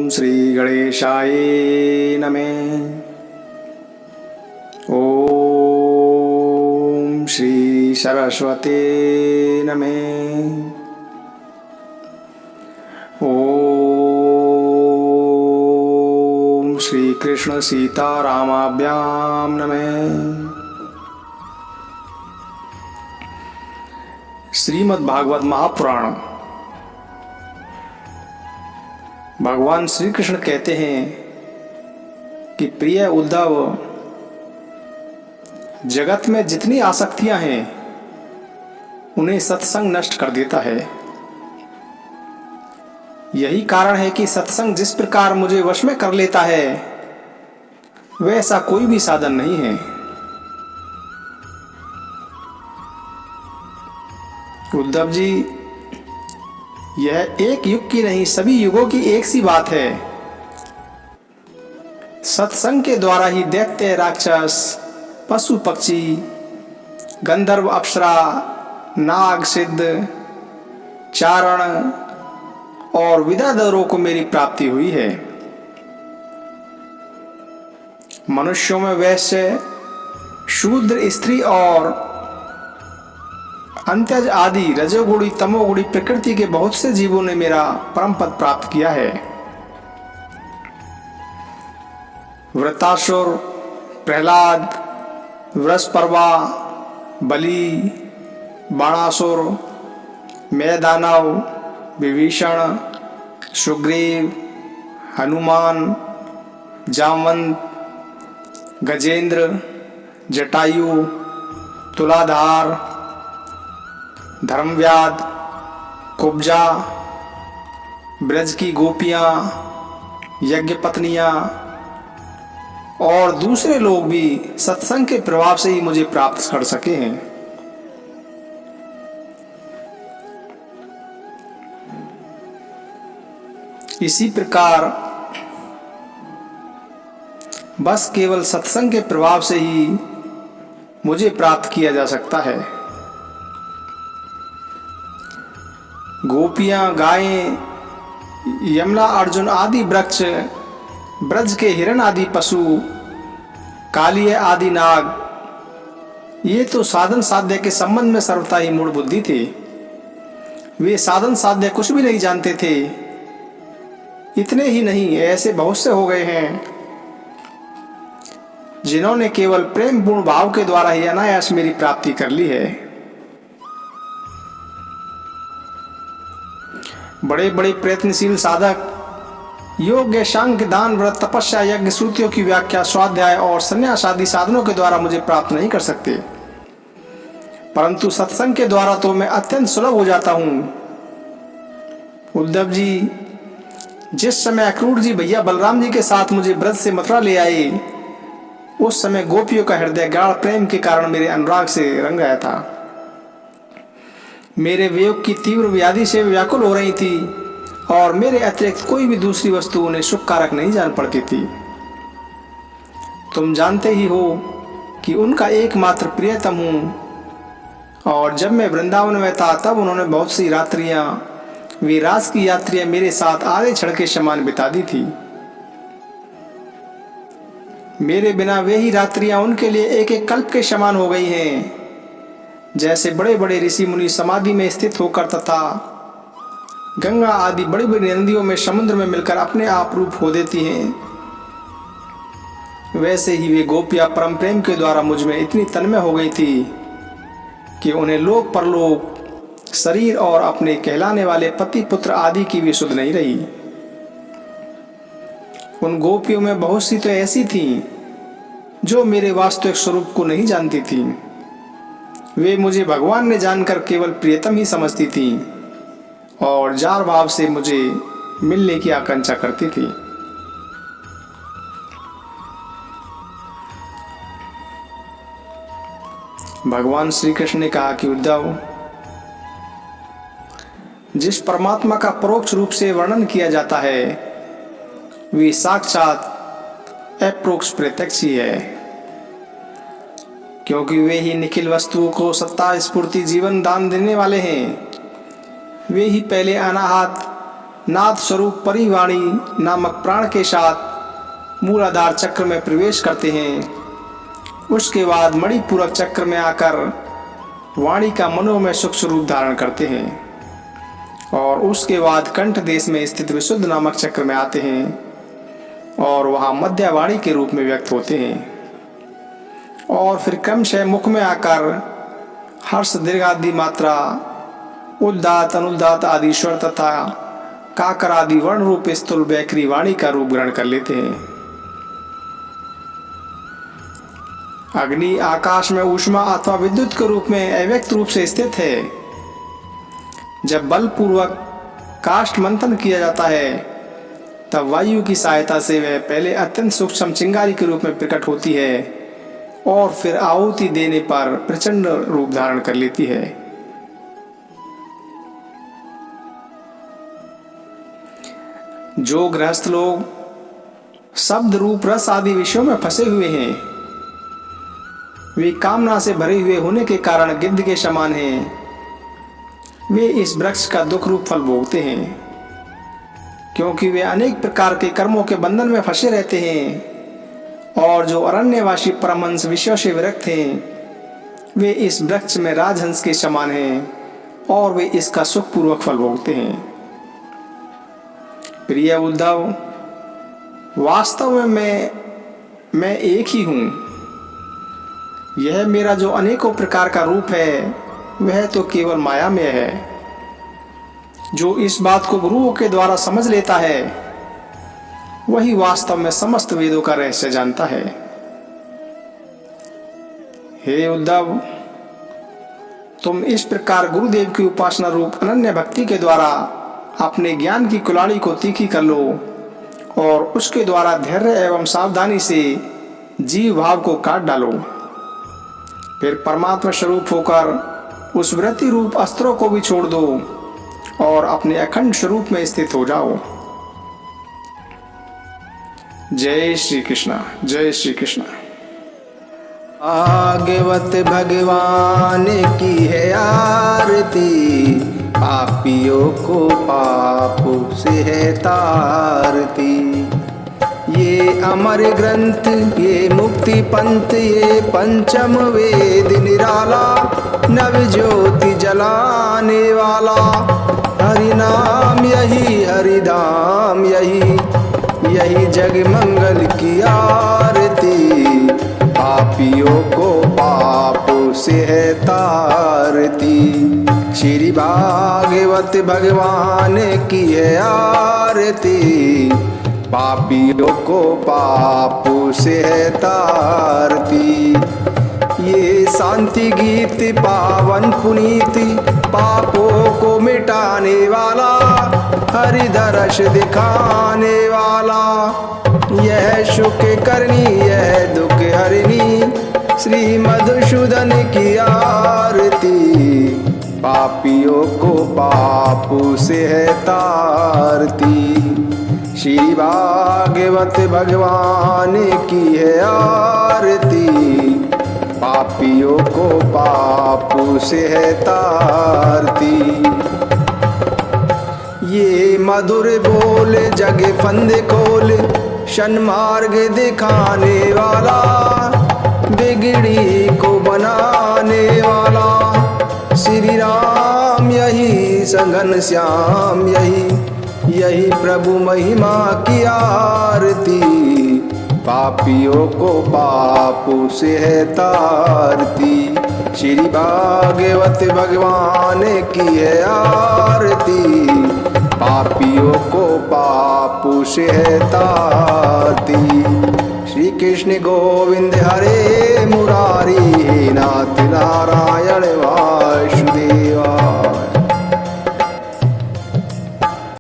श्री गणेशाय नमः। ओम श्री सरस्वती नमः। ओम श्री कृष्ण सीतारामाभ्यां नमः। श्रीमद् भागवत महापुराण। भगवान श्री कृष्ण कहते हैं कि प्रिय उद्धव, जगत में जितनी आसक्तियां हैं उन्हें सत्संग नष्ट कर देता है। यही कारण है कि सत्संग जिस प्रकार मुझे वश में कर लेता है वैसा कोई भी साधन नहीं है। उद्धव जी, यह एक युग की नहीं सभी युगों की एक सी बात है। सत्संग के द्वारा ही दैत्य, राक्षस, पशु पक्षी, गंधर्व, अप्सरा, नाग, सिद्ध, चारण और विद्याधरों को मेरी प्राप्ति हुई है। मनुष्यों में वैश्य, शूद्र, स्त्री और अंत्यज आदि रजोगुणी तमोगुणी प्रकृति के बहुत से जीवों ने मेरा परम पद प्राप्त किया है। वृतासुर, प्रहलाद, वृषपर्वा, बलि, बाणासुर, मैदानव, विभीषण, सुग्रीव, हनुमान, जामवंत, गजेंद्र, जटायु, तुलाधार, धर्मव्याध, कुब्जा, ब्रज की गोपियां, यज्ञ पत्नियां और दूसरे लोग भी सत्संग के प्रभाव से ही मुझे प्राप्त कर सके हैं। इसी प्रकार बस केवल सत्संग के प्रभाव से ही मुझे प्राप्त किया जा सकता है। गोपियां, गायें, यमला, अर्जुन आदि वृक्ष, ब्रज के हिरण आदि पशु, कालिय आदि नाग, ये तो साधन साध्य के संबंध में सर्वथा ही मूढ़ बुद्धि थे। वे साधन साध्य कुछ भी नहीं जानते थे। इतने ही नहीं, ऐसे बहुत से हो गए हैं जिन्होंने केवल प्रेम पूर्ण भाव के द्वारा ही अनायास मेरी प्राप्ति कर ली है। बड़े बड़े प्रयत्नशील साधक योग, सांख्य, दान, व्रत, तपस्या, यज्ञ, श्रुतियों की व्याख्या, स्वाध्याय और संन्यास आदि साधनों के द्वारा मुझे प्राप्त नहीं कर सकते, परंतु सत्संग के द्वारा तो मैं अत्यंत सुलभ हो जाता हूं। उद्धव जी, जिस समय अक्रूर जी भैया बलराम जी के साथ मुझे ब्रज से मथुरा ले आए, उस समय गोपियों का हृदय गाढ़ प्रेम के कारण मेरे अनुराग से रंग गया था। मेरे वियोग की तीव्र व्याधि से व्याकुल हो रही थी और मेरे अतिरिक्त कोई भी दूसरी वस्तु उन्हें सुखकारक नहीं जान पड़ती थी। तुम जानते ही हो कि उनका एकमात्र प्रियतम हूँ, और जब मैं वृंदावन में था तब उन्होंने बहुत सी रात्रियां, वे रास की यात्रियां मेरे साथ आधे क्षण के समान बिता दी थी। मेरे बिना वे ही रात्रियां उनके लिए एक एक कल्प के समान हो गई हैं। जैसे बड़े बड़े ऋषि मुनि समाधि में स्थित होकर तथा गंगा आदि बड़ी बड़ी नदियों में समुद्र में मिलकर अपने आप रूप खो देती हैं, वैसे ही वे गोपियां परम प्रेम के द्वारा मुझ में इतनी तन्मय हो गई थी कि उन्हें लोक परलोक, शरीर और अपने कहलाने वाले पति पुत्र आदि की भी सुध नहीं रही। उन गोपियों में बहुत सी तो ऐसी थीं जो मेरे वास्तविक स्वरूप को नहीं जानती थीं। वे मुझे भगवान ने जानकर केवल प्रियतम ही समझती थीं और जार भाव से मुझे मिलने की आकांक्षा करती थी। भगवान श्री कृष्ण ने कहा कि उद्धव, जिस परमात्मा का परोक्ष रूप से वर्णन किया जाता है वे साक्षात अप्रोक्ष प्रत्यक्ष ही है, क्योंकि वे ही निखिल वस्तुओं को सत्ता, स्फूर्ति, जीवन दान देने वाले हैं। वे ही पहले अनाहत नाद स्वरूप परिवाणी नामक प्राण के साथ मूलाधार चक्र में प्रवेश करते हैं। उसके बाद मणिपूरक चक्र में आकर वाणी का मनोमय सूक्ष्म रूप धारण करते हैं और उसके बाद कंठ देश में स्थित विशुद्ध नामक चक्र में आते हैं और वहाँ मध्य वाणी के रूप में व्यक्त होते हैं और फिर क्रमशः मुख में आकर हर्ष दीर्घ आदि मात्रा, उद्दात अनुदात आदि स्वर तथा काकर आदि वर्ण रूप स्थूल बैखरी वाणी का रूप ग्रहण कर लेते हैं। अग्नि आकाश में ऊष्मा अथवा विद्युत के रूप में अव्यक्त रूप से स्थित है। जब बलपूर्वक काष्ठ मंथन किया जाता है तब वायु की सहायता से वह पहले अत्यंत सूक्ष्म चिंगारी के रूप में प्रकट होती है और फिर आहुति देने पर प्रचंड रूप धारण कर लेती है। जो गृहस्थ लोग शब्द रूप रस आदि विषयों में फंसे हुए हैं वे कामना से भरे हुए होने के कारण गिद्ध के समान हैं। वे इस वृक्ष का दुख रूप फल भोगते हैं क्योंकि वे अनेक प्रकार के कर्मों के बंधन में फंसे रहते हैं और जो अरण्यवासी परमहंस विषयों से विरक्त हैं वे इस वृक्ष में राजहंस के समान हैं और वे इसका सुखपूर्वक फल भोगते हैं। प्रिय उद्धव, वास्तव में मैं एक ही हूँ। यह मेरा जो अनेकों प्रकार का रूप है वह तो केवल माया में है। जो इस बात को गुरुओं के द्वारा समझ लेता है वही वास्तव में समस्त वेदों का रहस्य जानता है। हे उद्धव, तुम इस प्रकार गुरुदेव की उपासना रूप अनन्य भक्ति के द्वारा अपने ज्ञान की कुल्हाड़ी को तीखी कर लो और उसके द्वारा धैर्य एवं सावधानी से जीव भाव को काट डालो। फिर परमात्मा स्वरूप होकर उस वृत्ति रूप अस्त्रों को भी छोड़ दो और अपने अखंड स्वरूप में स्थित हो जाओ। जय श्री कृष्ण, जय श्री कृष्ण। भागवत भगवान की है आरती, पापियों को पाप से है तारती। ये अमर ग्रंथ, ये मुक्ति पंथ, ये पंचम वेद निराला, नव ज्योति जलाने वाला। हरि नाम यही, हरि धाम यही, यही जग मंगल की आरती। पापियों को पाप से है तारती। श्री भागवत भगवान की है आरती, पापियों को पाप से है तारती। ये शांति गीत पावन पुनीत, पापों को मिटाने वाला, हरि दर्श दिखाने वाला। यह सुख करनी, यह दुख हरनी, श्री मधुसूदन की आरती। पापियों को पाप से है तारती। श्री भागवत भगवान की है आरती, पापियों को पाप से है तारती। ये मधुर बोल जग फंद खोल, सन्मार्ग दिखाने वाला, बिगड़ी को बनाने वाला। श्री राम यही, सघन श्याम यही, यही प्रभु महिमा की आरती। पापियों को पाप से है तारती। श्री भागवत भगवान की है आरती, पापियों को पाप से है तारती। श्री कृष्ण गोविंद हरे मुरारी।